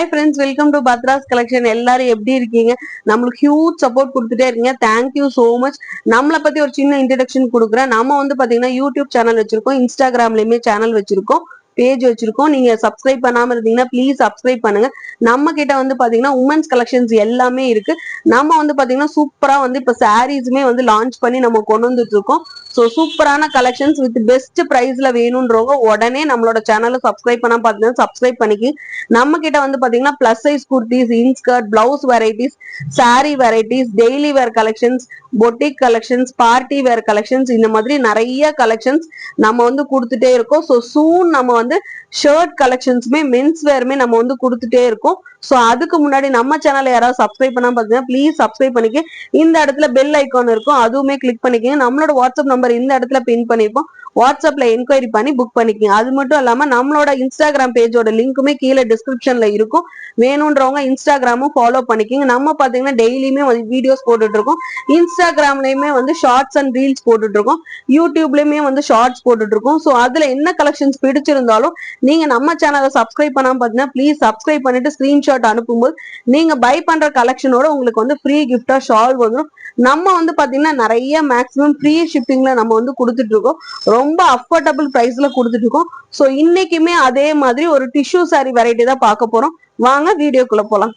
Hi friends, welcome to பத்ராஸ் collection. எல்லாரும் எப்படி இருக்கீங்க? நம்மளுக்கு ஹியூஜ் சப்போர்ட் கொடுத்துட்டே இருக்கீங்க. Thank you so much. நம்மளை பத்தி ஒரு சின்ன இன்ட்ரடக்ஷன் கொடுக்குறேன். நம்ம வந்து பாத்தீங்கன்னா யூடியூப் சேனல் வச்சிருக்கோம், இன்ஸ்டாகிராம்லயுமே சேனல் வச்சிருக்கோம், பேஜ் வச்சிருக்கோம். நீங்க சப்ஸ்கிரைப் பண்ணாம இருந்தீங்கன்னா ப்ளீஸ் சப்ஸ்கிரைப் பண்ணுங்க. நம்ம கிட்ட வந்து பாத்தீங்கன்னா உமன்ஸ் கலெக்ஷன்ஸ் எல்லாமே இருக்கு. நம்ம வந்து பாத்தீங்கன்னா சூப்பரா வந்து இப்ப சாரீஸுமே வந்து லான்ச் பண்ணி நம்ம கொண்டு வந்துட்டு இருக்கோம். ஸோ சூப்பரான கலெக்ஷன்ஸ் வித் பெஸ்ட் பிரைஸ்ல வேணும்ன்றவங்க உடனே நம்மளோட சேனலை சப்ஸ்கிரைப் பண்ணா பாத்தீங்கன்னா சப்ஸ்கிரைப் பண்ணிக்கி. நம்ம கிட்ட வந்து பாத்தீங்கன்னா plus size kurtis, inskirt, blouse varieties, sorry varieties, daily வேர் collections, boutique collections, party wear collections, இந்த மாதிரி நிறைய கலெக்ஷன்ஸ் நம்ம வந்து கொடுத்துட்டே இருக்கோம். ஸோ சூன் நம்ம வந்து ஷர்ட் கலெக்ஷன்ஸுமே மென்ஸ் வேருமே நம்ம வந்து கொடுத்துட்டே இருக்கோம். ஸோ அதுக்கு முன்னாடி நம்ம சேனலை யாராவது சப்ஸ்கிரைப் பண்ணா பாத்தீங்கன்னா ப்ளீஸ் சப்ஸ்கிரைப் பண்ணிக்க. இந்த இடத்துல பெல் ஐக்கான் இருக்கும், அதுவுமே கிளிக் பண்ணிக்கோங்க. நம்மளோட வாட்ஸ்அப் நம்பர் இந்த இடத்துல பின் பண்ணிருப்போம். வாட்ஸ்அப்ல என்கொயரி பண்ணி புக் பண்ணிக்கோங்க. அது மட்டும் இல்லாம நம்மளோட இன்ஸ்டாகிராம் பேஜோட லிங்க்குமே கீழே டிஸ்கிரிப்ஷன்ல இருக்கும். வேணும்ன்றவங்க இன்ஸ்டாகிராமும் ஃபாலோ பண்ணிக்கோங்க. நம்ம பாத்தீங்கன்னா டெய்லியுமே வீடியோஸ் போட்டுட்டு இருக்கோம். இன்ஸ்டாகிராம்லயுமே வந்து ஷார்ட்ஸ் அண்ட் ரீல்ஸ் போட்டுட்டு இருக்கோம். யூடியூப்லயுமே வந்து ஷார்ட்ஸ் போட்டுட்டு இருக்கோம். ஸோ அதுல என்ன கலெக்ஷன்ஸ் பிடிச்சிருந்தாலும் நீங்க நம்ம சேனலை சப்ஸ்கிரைப் பண்ணாம பாத்தீங்கன்னா ப்ளீஸ் சப்ஸ்கிரைப் பண்ணிட்டு ஸ்கிரீன்ஷாட் அனுப்பும்போது நீங்க பை பண்ற கலெக்ஷனோட உங்களுக்கு வந்து ஃப்ரீ கிஃப்டா ஷால் வந்துடும். நம்ம வந்து பாத்தீங்கன்னா நிறைய மேக்ஸிமம் ஃப்ரீ ஷிப்பிங்ல நம்ம வந்து கொடுத்துட்டு இருக்கோம். ரொம்ப அஃபோர்டபுள் பிரைஸ்ல கொடுத்துட்டு இருக்கோம். ஸோ இன்னைக்குமே அதே மாதிரி ஒரு டிஷ்யூ சாரி வெரைட்டி தான் பார்க்க போறோம். வாங்க வீடியோக்குள்ள போலாம்.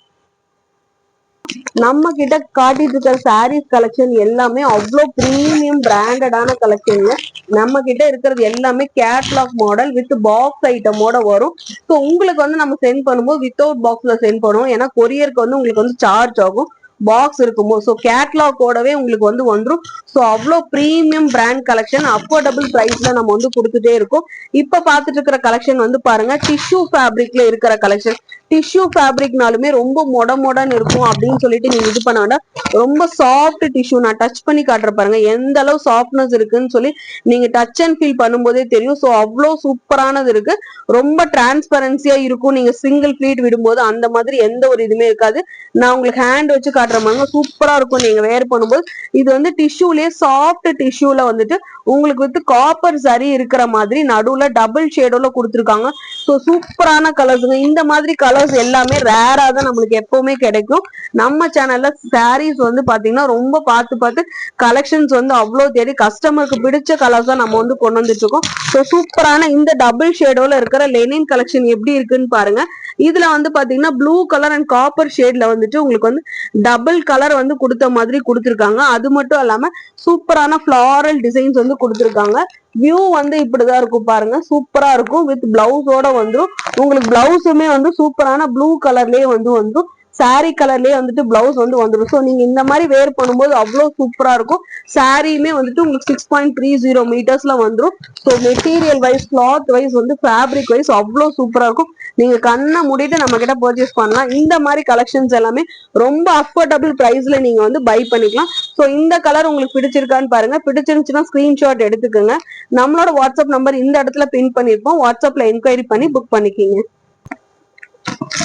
நம்ம கிட்ட காட்டிட்டு இருக்கிற சாரீஸ் கலெக்ஷன் எல்லாமே அவ்வளோ பிரீமியம் பிராண்டடான கலெக்ஷன்ல. நம்ம கிட்ட இருக்கிறது எல்லாமே கேட்லாக் மாடல் வித் பாக்ஸ் ஐட்டமோட வரும். ஸோ உங்களுக்கு வந்து நம்ம சென்ட் பண்ணும்போது வித்தவுட் பாக்ஸ்ல சென்ட் பண்ணுவோம். ஏன்னா கொரியருக்கு வந்து உங்களுக்கு வந்து சார்ஜ் ஆகும் பாக்ஸ் இருக்கும்போது. ஸோ கேட்லாகோடவே உங்களுக்கு வந்து வந்துடும். ஸோ அவ்வளோ பிரீமியம் பிராண்ட் கலெக்ஷன் அஃபோர்டபுள் பிரைஸ்ல நம்ம வந்து கொடுத்துட்டே இருக்கோம். இப்ப பாத்துட்டு இருக்கிற கலெக்ஷன் வந்து பாருங்க, டிஷ்யூ ஃபேப்ரிக்ல இருக்கிற கலெக்ஷன். டிஷ்யூ ஃபேப்ரிக்னாலுமே ரொம்ப மொடன்னு இருக்கும் அப்படின்னு சொல்லிட்டு நீங்க இது பண்ண வேண்டாம். ரொம்ப சாஃப்ட் டிஷ்யூ. நான் டச் பண்ணி காட்டுற பாருங்க எந்த அளவு சாஃப்ட்னஸ் இருக்குன்னு சொல்லி நீங்க டச் அண்ட் ஃபீல் பண்ணும்போதே தெரியும். ஸோ அவ்வளோ சூப்பரானது இருக்கு. ரொம்ப டிரான்ஸ்பரன்சியா இருக்கும். நீங்க சிங்கிள் ஃபிளீட் விடும்போது அந்த மாதிரி எந்த ஒரு இதுவுமே இருக்காது. நான் உங்களுக்கு ஹேண்ட் வச்சு காட்டுற மாதிரி சூப்பரா இருக்கும் நீங்க வேர் பண்ணும்போது. இது வந்து டிஷ்யூலயே சாஃப்ட் டிஷ்யூல வந்துட்டு உங்களுக்கு வந்து காப்பர் சரி இருக்கிற மாதிரி நடுவுல டபுள் ஷேடோல கொடுத்துருக்காங்க. ஸோ சூப்பரான கலர்ஸுங்க. இந்த மாதிரி கலர்ஸ் எல்லாமே ரேரா தான் நம்மளுக்கு எப்பவுமே கிடைக்கும். நம்ம சேனல்ல சாரீஸ் வந்து பாத்தீங்கன்னா ரொம்ப பார்த்து கலெக்ஷன்ஸ் வந்து அவ்வளவு தேடி கஸ்டமருக்கு பிடிச்ச கலர்ஸ் தான் நம்ம வந்து கொண்டு வந்துட்டு இருக்கோம். ஸோ சூப்பரான இந்த டபுள் ஷேடோல இருக்கிற லெனின் கலெக்ஷன் எப்படி இருக்குன்னு பாருங்க. இதுல வந்து பாத்தீங்கன்னா ப்ளூ கலர் அண்ட் காப்பர் ஷேட்ல வந்துட்டு உங்களுக்கு வந்து டபுள் கலர் வந்து கொடுத்த மாதிரி கொடுத்துருக்காங்க. அது மட்டும் இல்லாம சூப்பரான ஃபிளாரல் டிசைன்ஸ் வந்து கொடுத்துருக்காங்க. வியூ வந்து இப்படிதான் இருக்கும் பாருங்க, சூப்பரா இருக்கும். வித் பிளவுஸோட வந்துடும். உங்களுக்கு பிளவுஸுமே வந்து சூப்பரான ப்ளூ கலர்லயே வந்து வந்துடும். சாரி கலர்லயே வந்துட்டு பிளவுஸ் வந்து வந்துடும். ஸோ நீங்க இந்த மாதிரி வேர் பண்ணும்போது அவ்வளவு சூப்பரா இருக்கும். சாரியுமே வந்துட்டு உங்களுக்கு 6.30 மீட்டர்ஸ்ல வந்துடும். So material wise, cloth wise வந்து ஃபேப்ரிக் வைஸ் அவ்வளவு சூப்பரா இருக்கும். நீங்க கண்ணை மூடிட்டு நம்ம கிட்ட பர்ச்சேஸ் பண்ணலாம். இந்த மாதிரி கலெக்ஷன்ஸ் எல்லாமே ரொம்ப அஃபோர்டபுள் பிரைஸ்ல நீங்க வந்து பை பண்ணிக்கலாம். ஸோ இந்த கலர் உங்களுக்கு பிடிச்சிருக்கான்னு பாருங்க. பிடிச்சிருந்துச்சுன்னா ஸ்கிரீன்ஷாட் எடுத்துக்கோங்க. நம்மளோட வாட்ஸ்அப் நம்பர் இந்த இடத்துல பின் பண்ணிருப்போம். வாட்ஸ்அப்ல என்கொயரி பண்ணி புக் பண்ணிக்கிங்க.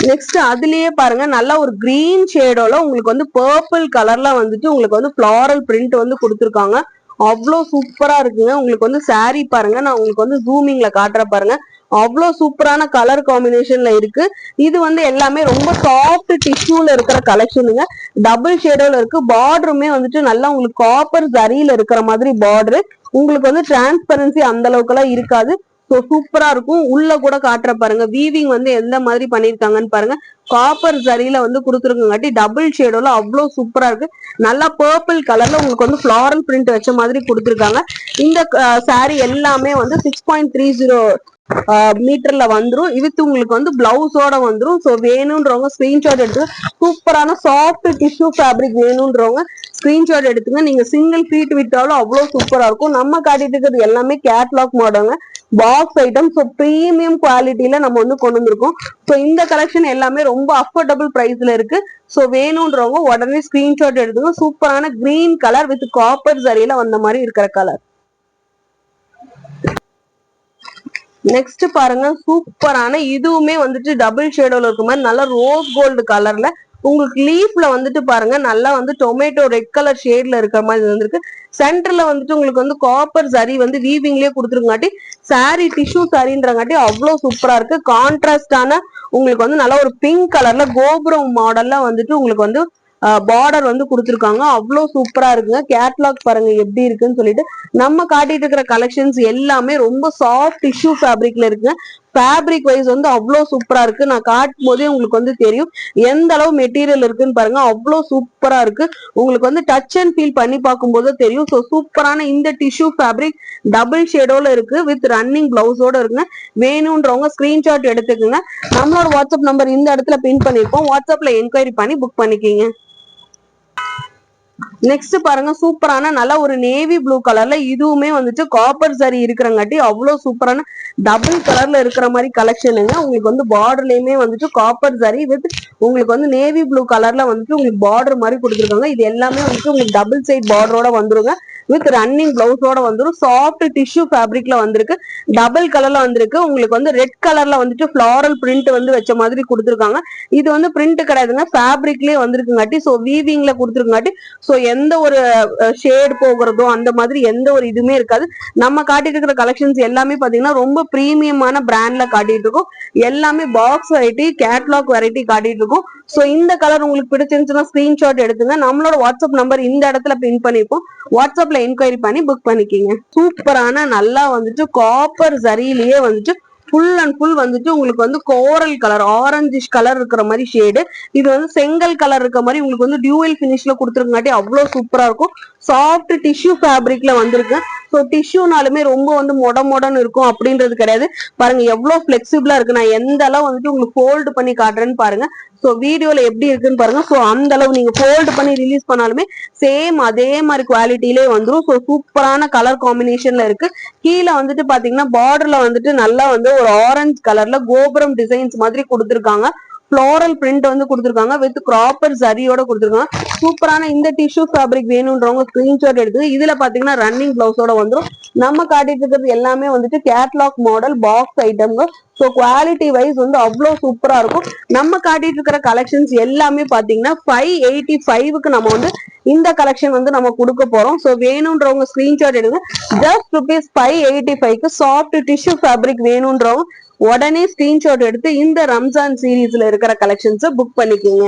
நெக்ஸ்ட் அதுலயே பாருங்க, நல்ல ஒரு கிரீன் ஷேடோல உங்களுக்கு வந்து பர்பிள் கலர்ல வந்துட்டு உங்களுக்கு வந்து ஃபிளாரல் பிரிண்ட் வந்து கொடுத்துருக்காங்க. அவ்வளோ சூப்பரா இருக்குங்க. உங்களுக்கு வந்து சாரி பாருங்க, நான் உங்களுக்கு வந்து ஜூமிங்ல காட்டுற பாருங்க. அவ்வளோ சூப்பரான கலர் காம்பினேஷன்ல இருக்கு. இது வந்து எல்லாமே ரொம்ப சாஃப்ட் டிஷ்யூல இருக்கிற கலெக்ஷனுங்க. டபுள் ஷேடோல இருக்கு. பார்டருமே வந்துட்டு நல்லா உங்களுக்கு காப்பர் ஜரியில இருக்கிற மாதிரி பார்டரு. உங்களுக்கு வந்து டிரான்ஸ்பரன்சி அந்த அளவுக்கு எல்லாம் இருக்காது. ஸோ சூப்பரா இருக்கும். உள்ள கூட காட்டுற பாருங்க, வீவிங் வந்து எந்த மாதிரி பண்ணிருக்காங்கன்னு பாருங்க. காப்பர் ஜரியில வந்து கொடுத்துருக்கங்காட்டி டபுள் ஷேடோல அவ்வளவு சூப்பரா இருக்கு. நல்லா பர்பிள் கலர்ல உங்களுக்கு வந்து ஃபிளாரல் பிரிண்ட் வச்ச மாதிரி கொடுத்துருக்காங்க. இந்த சாரி எல்லாமே வந்து 6.30 மீட்டர்ல வந்துரும். இதுக்கு உங்களுக்கு வந்து பிளவுஸோட வந்துரும். ஸோ வேணும்ன்றவங்க ஸ்கிரீன்ஷாட் எடுத்து, சூப்பரான சாஃப்ட் டிஷ்யூ ஃபேப்ரிக் வேணும்ன்றவங்க ஸ்கிரீன்ஷாட் எடுத்துங்க. நீங்க சிங்கிள் ஃபீட் விட்டாலும் அவ்வளவு சூப்பரா இருக்கும். நம்ம காட்டிட்டு இருக்கிறது எல்லாமே கேட்லாக் மாடலுங்க, பாக்ஸ் ஐட்டம். ஸோ பிரீமியம் குவாலிட்டியில நம்ம வந்து கொண்டு வந்திருக்கோம். ஸோ இந்த கலெக்ஷன் எல்லாமே ரொம்ப அஃபோர்டபுள் பிரைஸ்ல இருக்கு. ஸோ வேணும்ன்றவங்க உடனே ஸ்கிரீன்ஷாட் எடுத்துங்க. சூப்பரான கிரீன் கலர் வித் காப்பர் ஜரியில வந்த மாதிரி இருக்கிற கலர். நெக்ஸ்ட் பாருங்க, சூப்பரான இதுவுமே வந்துட்டு டபுள் ஷேடோல இருக்க மாதிரி நல்ல ரோஸ் கோல்டு கலர்ல உங்களுக்கு லீஃப்ல வந்துட்டு பாருங்க நல்லா வந்து டொமேட்டோ ரெட் கலர் ஷேட்ல இருக்கிற மாதிரி வந்திருக்கு. சென்டர்ல வந்துட்டு உங்களுக்கு வந்து காப்பர் சரி வந்து வீவிங்லயே கொடுத்துருங்காட்டி சாரி டிஷ்யூ சாரின்றங்காட்டி அவ்வளவு சூப்பரா இருக்கு. கான்ட்ராஸ்டான உங்களுக்கு வந்து நல்ல ஒரு பிங்க் கலர்ல கோபுரம் மாடல்ல வந்துட்டு உங்களுக்கு வந்து பார்டர் வந்து கொடுத்துருக்காங்க. அவ்வளவு சூப்பரா இருக்குங்க. கேட்லாக் பாருங்க எப்படி இருக்குன்னு சொல்லிட்டு. நம்ம காட்டிட்டு இருக்கிற கலெக்ஷன்ஸ் எல்லாமே ரொம்ப சாஃப்ட் டிஷ்யூ ஃபேப்ரிக்ல இருக்குங்க. ஃபேப்ரிக் வைஸ் வந்து அவ்வளவு சூப்பரா இருக்கு. நான் காட்டும் போதே உங்களுக்கு வந்து தெரியும் எந்த அளவு மெட்டீரியல் இருக்குன்னு பாருங்க. அவ்வளவு சூப்பரா இருக்கு. உங்களுக்கு வந்து டச் அண்ட் ஃபீல் பண்ணி பார்க்கும்போது தெரியும். ஸோ சூப்பரான இந்த டிஷ்யூ ஃபேப்ரிக் டபுள் ஷேடோல இருக்கு வித் ரன்னிங் பிளவுஸோட இருக்குங்க. வேணும்ன்றவங்க ஸ்கிரீன்ஷாட் எடுத்துக்கோங்க. நம்மளோட வாட்ஸ்அப் நம்பர் இந்த இடத்துல பின் பண்ணிருப்போம். வாட்ஸ்அப்ல என்கொயரி பண்ணி புக் பண்ணிக்கிங்க. நெக்ஸ்ட் பாருங்க சூப்பரான நல்ல ஒரு நேவி ப்ளூ கலர்ல இதுவுமே வந்துட்டு காப்பர் சரி இருக்கிறங்காட்டி அவ்வளவு சூப்பரான டபுள் கலர்ல இருக்கிற மாதிரி கலெக்ஷனுங்க. உங்களுக்கு வந்து பார்டர்லயுமே வந்துட்டு காப்பர் சரி வித் உங்களுக்கு வந்து நேவி ப்ளூ கலர்ல வந்துட்டு உங்களுக்கு பார்டர் மாதிரி கொடுத்துருக்காங்க. இது எல்லாமே வந்துட்டு உங்களுக்கு டபுள் சைட் பார்டரோட வந்துருங்க வித் ரன்னிங் பிளவுஸோட வந்துடும். சாஃப்ட் டிஷ்யூ ஃபேப்ரிக்ல வந்திருக்கு. டபுள் கலர்ல வந்திருக்கு. உங்களுக்கு வந்து ரெட் கலர்ல வந்துட்டு ஃபிளாரல் பிரிண்ட் வந்து வச்ச மாதிரி கொடுத்துருக்காங்க. இது வந்து பிரிண்ட் கிடையாதுங்க, ஃபேப்ரிக்லயே வந்திருக்குங்காட்டி ஸோ வீவிங்ல கொடுத்துருக்காட்டி ஸோ எந்த ஒரு ஷேட் போகிறதோ அந்த மாதிரி எந்த ஒரு இதுவுமே இருக்காது. நம்ம காட்டிட்டு இருக்கிற கலெக்ஷன்ஸ் எல்லாமே பாத்தீங்கன்னா ரொம்ப பிரீமியமான பிராண்ட்ல காட்டிட்டு இருக்கோம். எல்லாமே பாக்ஸ் வெரைட்டி கேட்லாக் வெரைட்டி காட்டிட்டு இருக்கோம். ஸோ இந்த கலர் உங்களுக்கு பிடிச்சிருந்துச்சுன்னா ஸ்கிரீன்ஷாட் எடுத்துங்க. நம்மளோட வாட்ஸ்அப் நம்பர் இந்த இடத்துல பின் பண்ணிப்போம். வாட்ஸ்அப்ல என்கொயரி பண்ணி புக் பண்ணிக்கிங்க. சூப்பரான நல்லா வந்துட்டு காப்பர் சரியிலேயே வந்துட்டு ஃபுல் அண்ட் ஃபுல் வந்துட்டு உங்களுக்கு வந்து கோரல் கலர் ஆரஞ்சிஷ் கலர் இருக்கிற மாதிரி ஷேடு. இது வந்து செங்கல் கலர் இருக்க மாதிரி உங்களுக்கு வந்து டியூவல் பினிஷ்ல கொடுத்துருக்காட்டி அவ்வளவு சூப்பரா இருக்கும். சாஃப்ட் டிஷ்யூ ஃபேப்ரிக்ல வந்திருக்கு. ஸோ டிஷ்யூனாலுமே ரொம்ப வந்து மொடன்னு இருக்கும் அப்படின்றது கிடையாது. பாருங்க எவ்வளவு பிளெக்சிபிளா இருக்கு. நான் எந்த அளவு வந்துட்டு உங்களுக்கு ஃபோல்டு பண்ணி காட்டுறேன்னு பாருங்க. ஸோ வீடியோல எப்படி இருக்குன்னு பாருங்க. ஸோ அந்த அளவு நீங்க ஃபோல்டு பண்ணி ரிலீஸ் பண்ணாலுமே சேம் அதே மாதிரி குவாலிட்டியிலே வந்துடும். ஸோ சூப்பரான கலர் காம்பினேஷன்ல இருக்கு. கீழே வந்துட்டு பாத்தீங்கன்னா பார்டர்ல வந்துட்டு நல்லா வந்து ஒரு ஆரஞ்சு கலர்ல கோபுரம் டிசைன்ஸ் மாதிரி கொடுத்துருக்காங்க. ஃப்ளோரல் பிரிண்ட் வந்து கொடுத்துருக்காங்க வித் ப்ராப்பர் சரியோட கொடுத்துருக்காங்க. சூப்பரான இந்த டிஷ்யூ ஃபேப்ரிக் வேணும்ன்றவங்க ஸ்கிரீன்ஷாட் எடுத்து இதுல பாத்தீங்கன்னா ரன்னிங் பிளவுஸோட வந்துடும். நம்ம காட்டிட்டு இருக்கிறது எல்லாமே வந்துட்டு கேட்லாக் மாடல் பாக்ஸ் ஐட்டம்ங்க. ஸோ குவாலிட்டி வைஸ் வந்து அவ்வளவு சூப்பரா இருக்கும். நம்ம காட்டிட்டு இருக்கிற கலெக்ஷன்ஸ் எல்லாமே பாத்தீங்கன்னா 585க்கு நம்ம வந்து இந்த கலெக்ஷன் வந்து நம்ம கொடுக்க போறோம். ஸோ வேணும்ன்றவங்க ஸ்கிரீன்ஷாட் எடுங்க. ஜஸ்ட் ₹585க்கு சாஃப்ட் டிஷ்யூ ஃபேப்ரிக் வேணும்ன்றவங்க உடனே ஸ்கிரீன்ஷாட் எடுத்து இந்த ரம்ஜான் சீரீஸ்ல இருக்கிற கலெக்ஷன்ஸை புக் பண்ணிக்கோங்க.